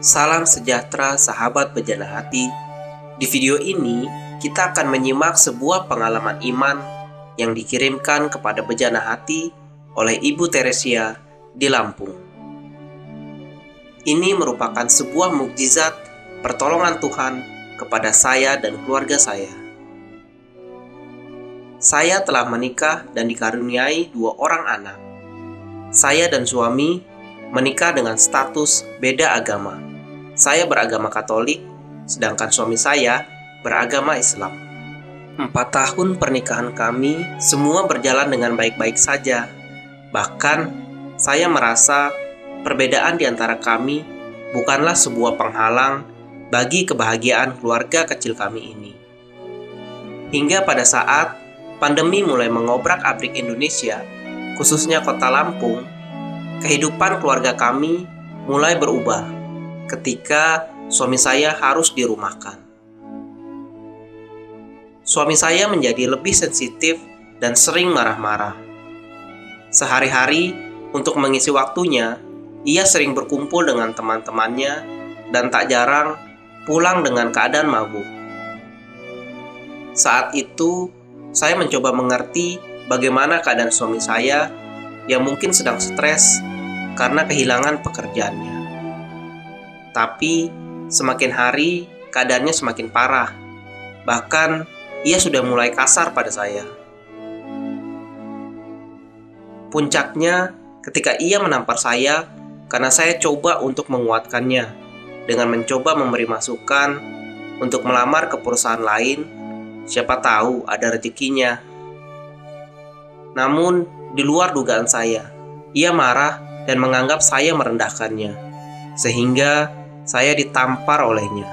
Salam sejahtera sahabat bejana hati. Di video ini kita akan menyimak sebuah pengalaman iman yang dikirimkan kepada bejana hati oleh Ibu Teresia di Lampung. Ini merupakan sebuah mukjizat pertolongan Tuhan kepada saya dan keluarga saya. Saya telah menikah dan dikaruniai 2 orang anak. Saya dan suami menikah dengan status beda agama. Saya beragama Katolik, sedangkan suami saya beragama Islam. 4 tahun pernikahan kami semua berjalan dengan baik-baik saja. Bahkan, saya merasa perbedaan di antara kami bukanlah sebuah penghalang bagi kebahagiaan keluarga kecil kami ini. Hingga pada saat pandemi mulai mengobrak-abrik Indonesia, khususnya kota Lampung, kehidupan keluarga kami mulai berubah ketika suami saya harus dirumahkan. Suami saya menjadi lebih sensitif dan sering marah-marah. Sehari-hari, untuk mengisi waktunya, ia sering berkumpul dengan teman-temannya dan tak jarang pulang dengan keadaan mabuk. Saat itu, saya mencoba mengerti bagaimana keadaan suami saya yang mungkin sedang stres karena kehilangan pekerjaannya. Tapi, semakin hari, keadaannya semakin parah. Bahkan, ia sudah mulai kasar pada saya. Puncaknya, ketika ia menampar saya karena saya coba untuk menguatkannya dengan mencoba memberi masukan untuk melamar ke perusahaan lain, siapa tahu ada rezekinya. Namun, di luar dugaan saya, ia marah dan menganggap saya merendahkannya, sehingga saya ditampar olehnya.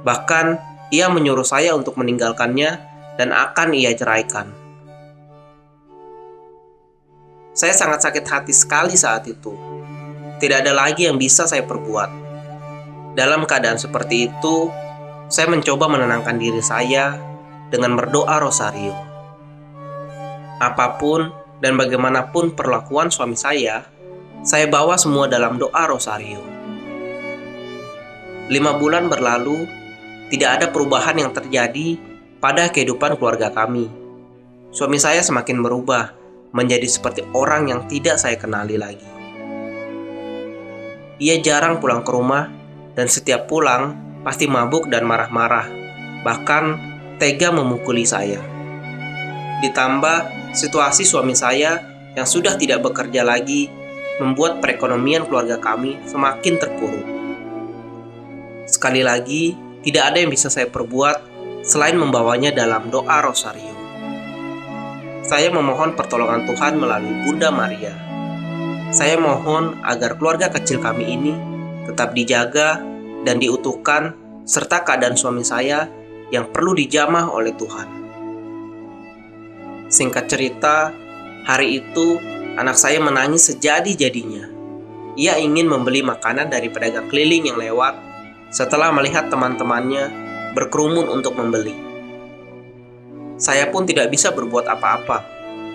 Bahkan, ia menyuruh saya untuk meninggalkannya dan akan ia ceraikan. Saya sangat sakit hati sekali saat itu. Tidak ada lagi yang bisa saya perbuat. Dalam keadaan seperti itu, saya mencoba menenangkan diri saya dengan berdoa rosario. Apapun dan bagaimanapun perlakuan suami saya bawa semua dalam doa rosario. 5 bulan berlalu, tidak ada perubahan yang terjadi pada kehidupan keluarga kami. Suami saya semakin berubah menjadi seperti orang yang tidak saya kenali lagi. Ia jarang pulang ke rumah dan setiap pulang pasti mabuk dan marah-marah, bahkan tega memukuli saya. Ditambah situasi suami saya yang sudah tidak bekerja lagi membuat perekonomian keluarga kami semakin terpuruk. Sekali lagi, tidak ada yang bisa saya perbuat selain membawanya dalam doa rosario. Saya memohon pertolongan Tuhan melalui Bunda Maria. Saya mohon agar keluarga kecil kami ini tetap dijaga dan diutuhkan, serta keadaan suami saya yang perlu dijamah oleh Tuhan. Singkat cerita, hari itu anak saya menangis sejadi-jadinya. Ia ingin membeli makanan dari pedagang keliling yang lewat setelah melihat teman-temannya berkerumun untuk membeli. Saya pun tidak bisa berbuat apa-apa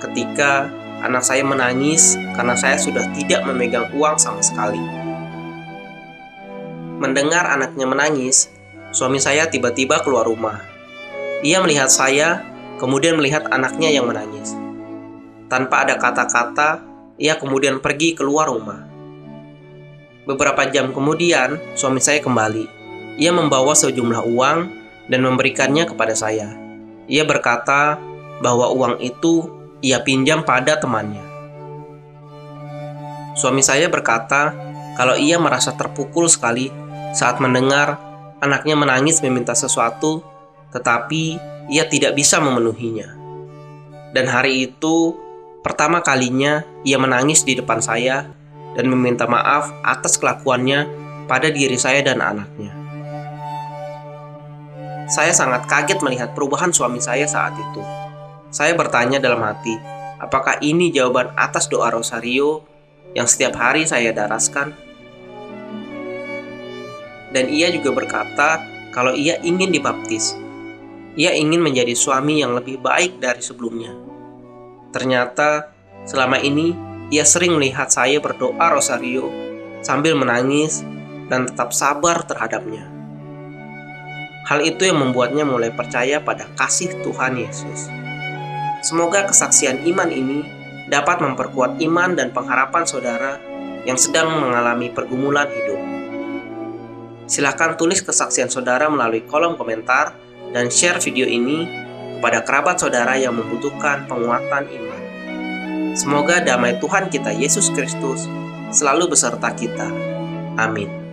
ketika anak saya menangis karena saya sudah tidak memegang uang sama sekali. Mendengar anaknya menangis, suami saya tiba-tiba keluar rumah. Ia melihat saya, kemudian melihat anaknya yang menangis. Tanpa ada kata-kata, ia kemudian pergi keluar rumah. Beberapa jam kemudian, suami saya kembali. Ia membawa sejumlah uang dan memberikannya kepada saya. Ia berkata bahwa uang itu ia pinjam pada temannya. Suami saya berkata kalau ia merasa terpukul sekali saat mendengar anaknya menangis meminta sesuatu, tetapi ia tidak bisa memenuhinya. Dan hari itu, pertama kalinya ia menangis di depan saya dan meminta maaf atas kelakuannya pada diri saya dan anaknya. Saya sangat kaget melihat perubahan suami saya saat itu. Saya bertanya dalam hati, apakah ini jawaban atas doa rosario yang setiap hari saya daraskan? Dan ia juga berkata kalau ia ingin dibaptis. Ia ingin menjadi suami yang lebih baik dari sebelumnya. Ternyata selama ini ia sering melihat saya berdoa rosario sambil menangis dan tetap sabar terhadapnya. Hal itu yang membuatnya mulai percaya pada kasih Tuhan Yesus. Semoga kesaksian iman ini dapat memperkuat iman dan pengharapan saudara yang sedang mengalami pergumulan hidup. Silakan tulis kesaksian saudara melalui kolom komentar dan share video ini kepada kerabat saudara yang membutuhkan penguatan iman. Semoga damai Tuhan kita Yesus Kristus selalu beserta kita. Amin.